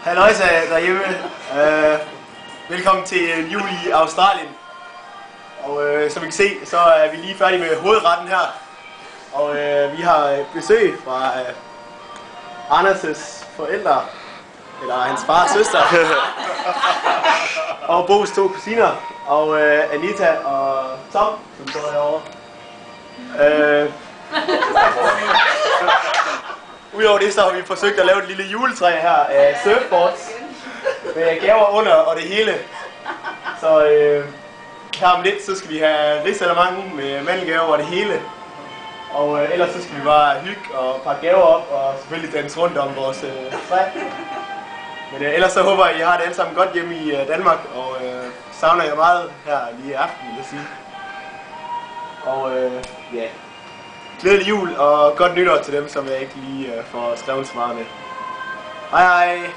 Halløjsa derhjemme. Velkommen til jul i Australien. Og som I kan se, så er vi lige færdige med hovedretten her. Og vi har besøg fra Anders' forældre, eller hans fars søster, og Bo's 2 kusiner, og Anita og Tom, som står herovre. Udover det, så har vi forsøgt at lave et lille juletræ her af surfboards med gaver under og det hele. Så her om lidt, så skal vi have risalamande med mandelgaver og det hele. Og ellers så skal vi bare hygge og pakke gaver op og selvfølgelig danse rundt om vores træ. Men ellers så håber jeg, at I har det alle sammen godt hjemme i Danmark, og savner jeg meget her lige i aften, vil jeg sige. Og ja, glædelig jul og godt nytår til dem, som jeg ikke lige får skrevet så meget med. Hej hej!